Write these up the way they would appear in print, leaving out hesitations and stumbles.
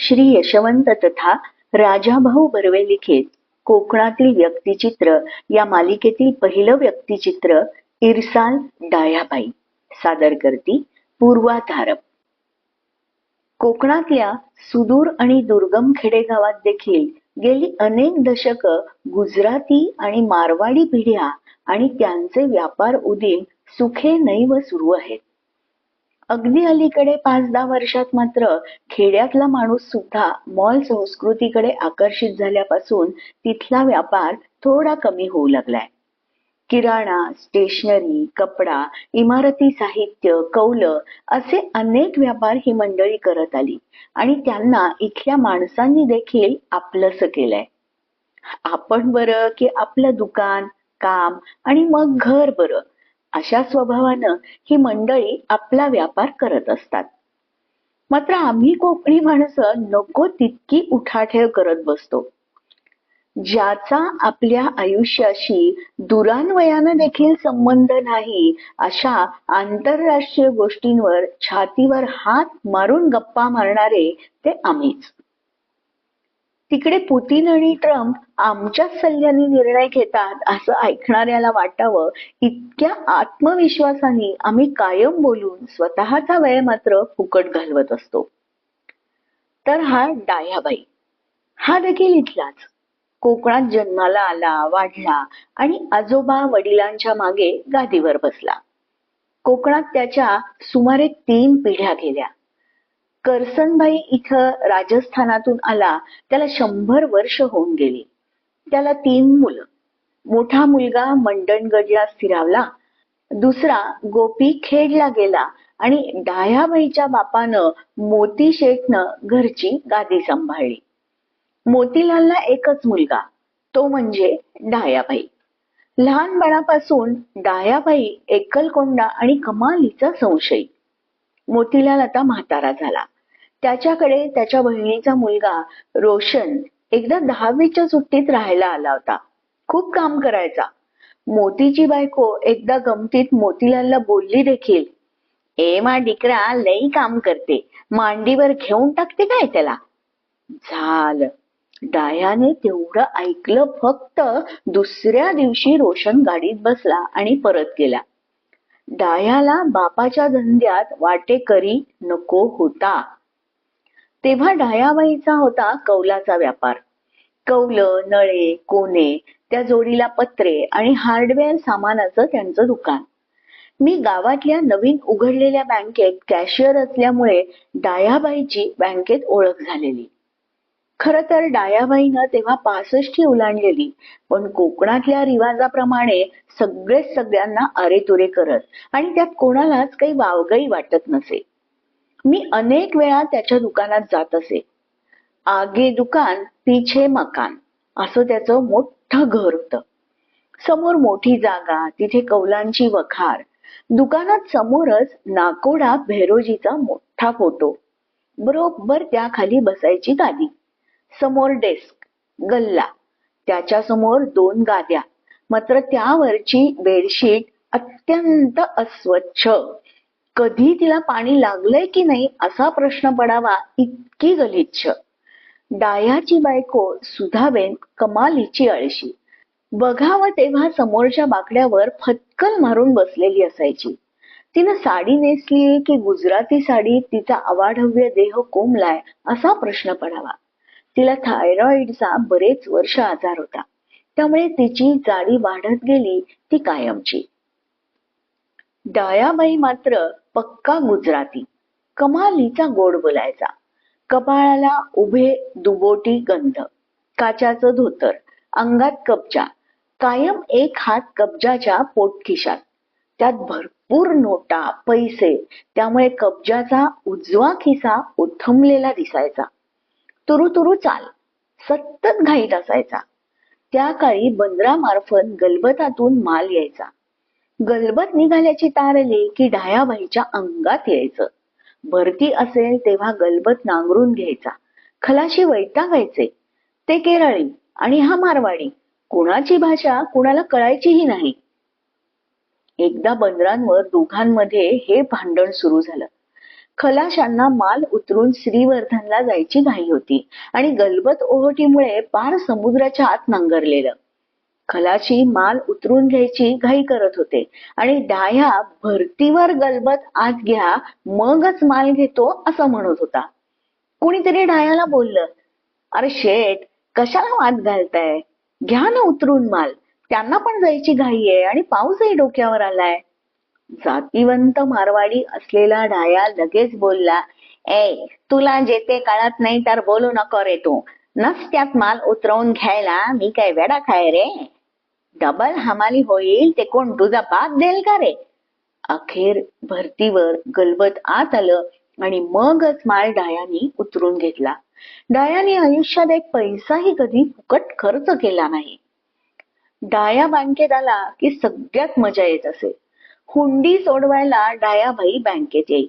श्री यशवंत तथा राजाभाऊ बर्वे लिखित कोकणातील व्यक्तिचित्र या मालिकेतील पहिलं व्यक्तिचित्र इरसाल डायाबाई सादर करती पूर्वा धारप. कोकणातल्या सुदूर आणि दुर्गम खेडेगावात देखील गेली अनेक दशकं गुजराती आणि मारवाडी पिढ्या आणि त्यांचे व्यापार उदीम सुखे नैव सुरू आहेत. अगदी अलीकडे 5-10 वर्षात मात्र खेड्यातला माणूस सुद्धा मॉल संस्कृतीकडे आकर्षित झाल्यापासून तिथला व्यापार थोडा कमी होऊ लागलाय. किराणा, स्टेशनरी, कपडा, इमारती साहित्य, कौलं असे अनेक व्यापार ही मंडळी करत आली आणि त्यांना इथल्या माणसांनी देखील आपलंसं केलंय. आपण बरं की आपलं दुकान, काम आणि मग घर बरं अशा स्वभावानं ही मंडळी आपला व्यापार करत असतात. मात्र आम्ही कोकणी माणसं नको तितकी उठाठेव करत बसतो. ज्याचा आपल्या आयुष्याशी दुरान्वयानं देखील संबंध नाही अशा आंतरराष्ट्रीय गोष्टींवर छातीवर हात मारून गप्पा मारणारे ते आम्हीच. तिकडे पुतीन आणि ट्रम्प आमच्याच सल्ल्याने निर्णय घेतात असं ऐकणाऱ्याला वाटावं इतक्या आत्मविश्वासाने आम्ही कायम बोलून स्वतःचा वेळ मात्र फुकट घालवत असतो. तर हा डायाबाई हा देखील इथलाच. कोकणात जन्माला आला, वाढला आणि आजोबा वडिलांच्या मागे गादीवर बसला. कोकणात त्याच्या सुमारे 3 पिढ्या गेल्या. करसनभाई इथं राजस्थानातून आला त्याला 100 वर्ष होऊन गेली. त्याला 3 मुलं. मोठा मुलगा मंडणगडला स्थिरावला, दुसरा गोपी खेडला गेला आणि डायाबाईच्या बापानं मोती शेठनं घरची गादी सांभाळली. मोतीलालला एकच मुलगा, तो म्हणजे डायाबाई. लहानपणापासून डायाबाई एकलकोंडा आणि कमालीचा संशयी. मोतीलाल आता म्हातारा झाला. त्याच्याकडे त्याच्या बहिणीचा मुलगा रोशन एकदा 10वीच्या सुट्टीत राहायला आला होता. खूप काम करायचा. मोतीची बायको एकदा गमतीत मोतीलालला बोलली देखील, ए मा डिकरा लई काम करते, मांडीवर घेऊन टाकते काय त्याला. झालं. डायाने तेवढं ऐकलं. फक्त दुसऱ्या दिवशी रोशन गाडीत बसला आणि परत गेला. डायाला बापाच्या धंद्यात वाटेकरी नको होता. तेव्हा डायाबाईचा होता कौलाचा व्यापार. कौलं, नळे, कोणे, त्या जोडीला पत्रे आणि हार्डवेअर सामानाचं त्यांचं दुकान. मी गावातल्या नवीन उघडलेल्या बँकेत कॅशियर असल्यामुळे डायाबाईची बँकेत ओळख झालेली. खरं तर डायाबाईनं तेव्हा 65 ओलांडलेली, पण कोकणातल्या रिवाजाप्रमाणे सगळेच सगळ्यांना अरेतुरे करत आणि त्यात कोणालाच काही वावगई वाटत नसे. मी अनेक वेळा त्याच्या दुकानात जात असे. आगे दुकान पीछे मकान असं त्याचं मोठं घर होतं. समोर मोठी जागा, तिथे कौलांची वखार. दुकानात समोरच नाकोडा भैरोजीचा मोठा फोटो. बरोबर त्याखाली बसायची गादी. समोर डेस्क, गल्ला, त्याच्या समोर 2 गाद्या. मात्र त्यावरची बेडशीट अत्यंत अस्वच्छ. कधी तिला पाणी लागलंय की नाही असा प्रश्न पडावा इतकी गलिच्छ. डायाची बायको सुधाबेन कमालीची आळशी. बघावं तेव्हा समोरच्या बाकड्यावर फटकल मारून बसलेली असायची. तिनं साडी नेसली की गुजराती साडीत तिचा अवाढव्य देह कोंबलाय असा प्रश्न पडावा. तिला थायरॉइडचा बरेच वर्ष आजार होता, त्यामुळे तिची जाडी वाढत गेली ती कायमची. डायाबाई मात्र पक्का गुजराती. कमालीचा गोड बोलायचा. कपाळाला उभे दुबोटी गंध, काचाचं धोतर, अंगात कब्जा, कायम एक हात कब्जाच्या पोटखिशात. त्यात भरपूर नोटा, पैसे, त्यामुळे कब्जाचा उजवा खिसा उथमलेला दिसायचा. तुरुतुरु चाल, सतत घाईत असायचा. त्या काळी बंदरामार्फत गलबतातून माल यायचा. गलबत निघाल्याची तार आली की डायाबाईच्या अंगात यायचं. भरती असेल तेव्हा गलबत नांगरून घ्यायचा. खलाशी वैतागायचे. ते केरळी आणि हा मारवाडी. कुणाची भाषा कुणाला कळायचीही नाही. एकदा बंदरांवर दोघांमध्ये हे भांडण सुरू झालं. खलाशांना माल उतरून श्रीवर्धनला जायची घाई होती आणि गलबत ओहोटीमुळे पार समुद्राच्या आत नांगरलेलं. खलाशी माल उतरून घ्यायची घाई करत होते आणि डाया भरतीवर गलबत आत घ्या मगच माल घेतो असं म्हणत होता. कुणीतरी डायाला बोललं, अरे शेठ, कशाला वाद घालताय, घ्या ना उतरून माल, त्यांना पण जायची घाई आहे आणि पाऊसही डोक्यावर आलाय. जातीवंत मारवाडी असलेला डाया लगेच बोलला, ए, तुला जे ते कळत नाही तर बोलू नको रे तू, नसत्यात माल उतरवून घ्यायला मी काय वेडा खाय रे, डबल हमाली होईल ते कोण तुझा बाप देईल का रे. अखेर भरतीवर गलबत आत आलं आणि मगच माल डायानी उतरून घेतला. डायानी आयुष्यात एक पैसाही कधी फुकट खर्च केला नाही. डाया बँकेत आला की सगळ्यात मजा येत असे. हुंडी सोडवायला डायाबाई बँकेत येई.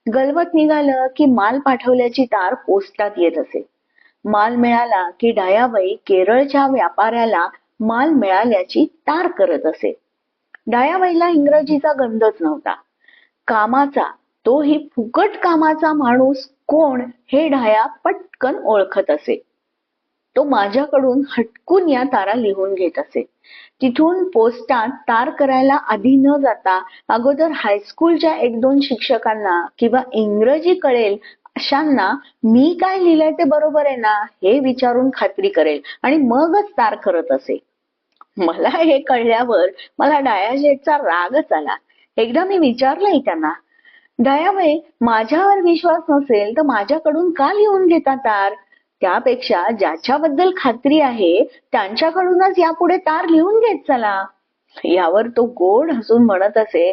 गलबत निघालं की माल पाठवल्याची तार पोस्टात येत असे. माल मिळाला की डायाबाई केरळच्या व्यापाऱ्याला माल मिळाल्याची तार करत असे. डायाबाईला इंग्रजीचा गंधच नव्हता. कामाचा, तोही फुकट कामाचा माणूस कोण हे डाया पटकन ओळखत असे. तो माझ्याकडून हटकून या तारा लिहून घेत असे. तिथून पोस्टात तार करायला आधी न जाता अगोदर हायस्कूलच्या 1-2 शिक्षकांना किंवा इंग्रजी कळेल अशांना मी काय लिहिलंय ते बरोबर आहे ना हे विचारून खात्री करेल आणि मगच तार करत असे. मला हे कळल्यावर मला डायाशेठचा रागच आला. एकदा मी विचारलंय त्यांना, डायाबाई, माझ्यावर विश्वास नसेल तर माझ्याकडून का लिहून घेता तार, त्यापेक्षा ज्याच्याबद्दल खात्री आहे त्यांच्याकडूनच यापुढे तार लिहून घेत चला. यावर तो गोड हसून म्हणत असे,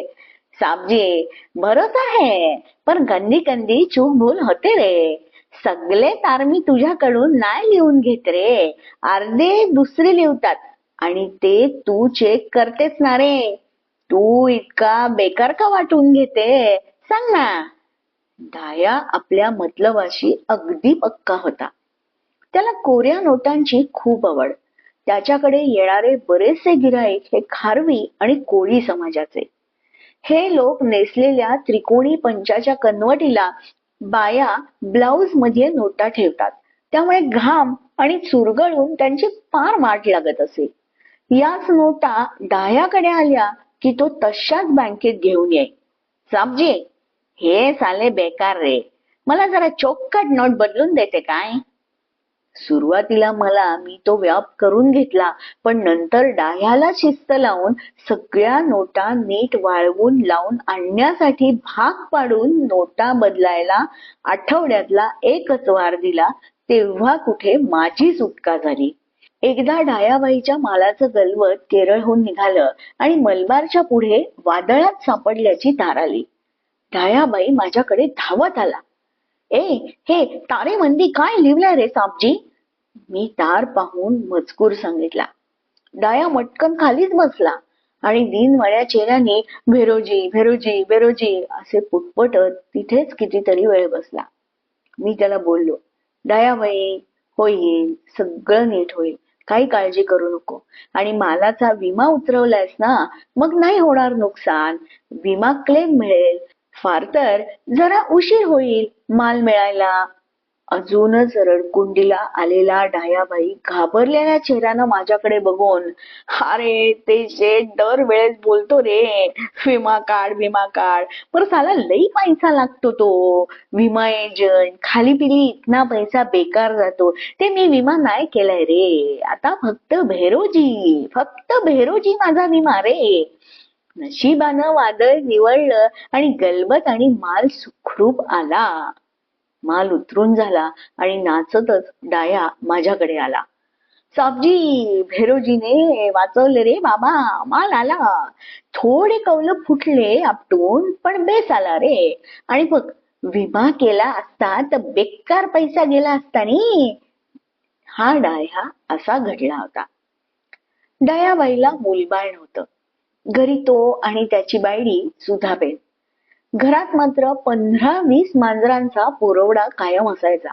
साबजी, भरोसा आहे पण गंदी कंदी चूक भूल होते रे, सगळे तार मी तुझ्याकडून नाही लिहून घेत रे, अर्धे दुसरे लिहतात आणि ते तू चेक करतेस ना रे, तू इतका बेकार का वाटून घेते, सांग ना. डाया आपल्या मतलबाशी अगदी पक्का होता. त्याला कोऱ्या नोटांची खूप आवड. त्याच्याकडे येणारे बरेचसे गिराईक हे खारवी आणि कोळी समाजाचे. हे लोक नेसलेल्या त्रिकोणी पंचाच्या कनवटीला बाया ब्लाउज मध्ये नोटा ठेवतात, त्यामुळे घाम आणि चुरगळून त्यांची फार वाट लागत असे. याच नोटा डायाकडे आल्या की तो तशाच बँकेत घेऊन येई. साबजी, हे साले बेकार रे, मला जरा चोखट नोट बदलून देते काय. सुरुवातीला मी तो व्याप करून घेतला, पण नंतर डायाला शिस्त लावून सगळ्या नोटा नीट वाळवून लावून आणण्यासाठी भाग पाडून नोटा बदलायला आठवड्यातला एकच वार दिला, तेव्हा कुठे माझी सुटका झाली. एकदा डायाबाईच्या मालाचं गलबत केरळहून निघालं आणि मलबारच्या पुढे वादळात सापडल्याची तार आली. डायाबाई माझ्याकडे धावत आला. ए, हे तारेमंदी काय लिहिलंय रे साबजी. मी तार पाहून मजकूर सांगितला. डाया मटकन खालीच बसला आणि दीनवाण्या चेहऱ्याने भेरोजी भेरोजी भेरोजी असे पुटपटत तिथेच कितीतरी वेळ बसला. मी त्याला बोललो, डायाबाई, होईल, सगळं नीट होईल, काही काळजी करू नको, आणि मालाचा विमा उतरवलायस ना, मग नाही होणार नुकसान, विमा क्लेम मिळेल, फार तर जरा उशीर होईल माल मिळायला. अजूनच रडकुंडीला आलेला डायाबाई घाबरलेल्या चेहऱ्यानं माझ्याकडे बघून, अरे ते शेठ दर वेळेस बोलतो रे, विमा काढ विमा काढ, पर साला लई पैसा लागतो तो, विमा एजंट खाली पिली इतना पैसा बेकार जातो, ते मी विमा नाही केलाय रे, आता फक्त भेरोजी माझा विमा रे. नशिबानं वादळ निवळलं आणि गलबत आणि माल सुखरूप आला. माल उतरून झाला आणि नाचतच डाया माझ्याकडे आला. साबजी, भेरोजीने वाचवले रे बाबा, माल आला, थोडे कौल फुटले आपटून पण बेस आला रे, आणि बघ, विमा केला असता तर बेकार पैसा गेला असता नी. हा डाया असा घडला होता. डायाबाईला मूलबाळ नव्हतं. घरी तो आणि त्याची बायडी सुधाबेन. घरात मात्र 15-20 मांजरांचा पुरवडा कायम असायचा.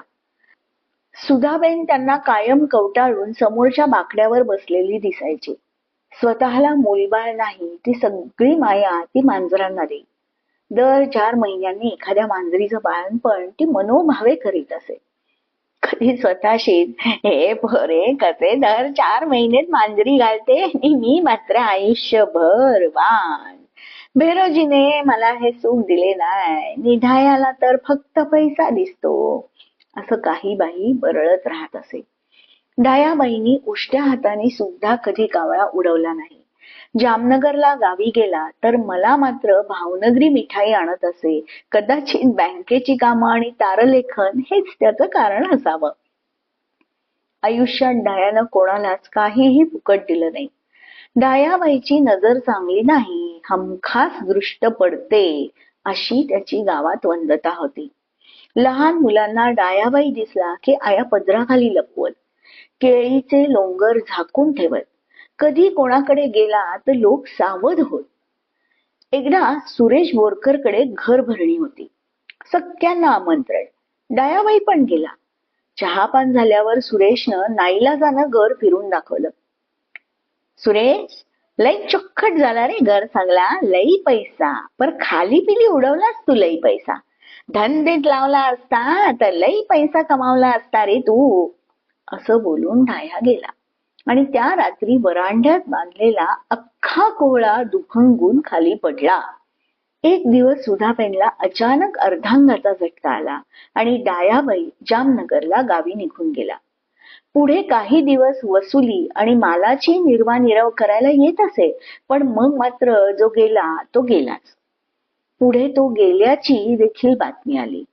सुधाबेन त्यांना कायम कवटाळून समोरच्या बाकड्यावर बसलेली दिसायची. स्वतःला मूलबाळ नाही, ती सगळी माया ती मांजरांना देई. दर 4 महिन्यांनी एखाद्या मांजरीचं बाळंतपण ती मनोभावे करीत असे. कधी स्वतःशीच, हे पोरे कसे दर 4 महिनेच मांजरी घालते आणि मी मात्र आयुष्यभर वाण. भेरोजीने मला हे सुख दिले नाही, निढायाला तर फक्त पैसा दिसतो, असं काही बाई बरळत राहत असे. डायाबाईंनी उष्ट्या हाताने सुद्धा कधी कावळा उडवला नाही. जामनगरला गावी गेला तर मला मात्र भावनगरी मिठाई आणत असे. कदाचित बँकेची कामं आणि तारलेखन हेच त्याचं कारण असावं. आयुष्यात डायानं कोणालाच काहीही फुकट दिलं नाही. डायाबाईची नजर चांगली नाही, हमखास दृष्ट पडते, अशी त्याची गावात वंदता होती. लहान मुलांना डायाबाई दिसला की आया पदराखाली लपवत, केळीचे लोंगर झाकून ठेवत. कधी कोणाकडे गेला तर लोक सावध होत. एकदा सुरेश बोरकरकडे घर भरणी होती. सगळ्यांना आमंत्रण. डायाबाई पण गेला. चहापान झाल्यावर सुरेशनं नाईलाजानं घर फिरून दाखवलं. सुरेश, लई चुक्कट झाला रे घर चांगला, लई पैसा, पर खाली पिली उडवलास तू लई पैसा. धंदेत लावला असता तर लई पैसा कमावला असता रे तू, असं बोलून डाया गेला आणि त्या रात्री वरांड्यात बांधलेला अख्खा कोहळा दुभंगून खाली पडला. एक दिवस सुधापेनला अचानक अर्धांगाचा झटका आला आणि डायाबाई जामनगरला गावी निघून गेला. पुढे काही दिवस वसुली आणि मालाची निर्वानिरव करायला येत असे, पण मग मात्र जो गेला तो गेलाच. पुढे तो गेल्याची देखील बातमी आली.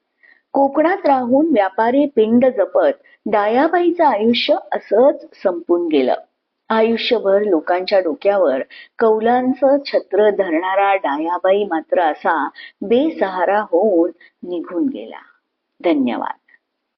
कोकणात राहून व्यापारी पिंड जपत डायाबाईचं आयुष्य असंच संपून गेलं. आयुष्यभर लोकांच्या डोक्यावर कौलांचं छत्र धरणारा डायाबाई मात्र असा बेसहारा होऊन निघून गेला. धन्यवाद.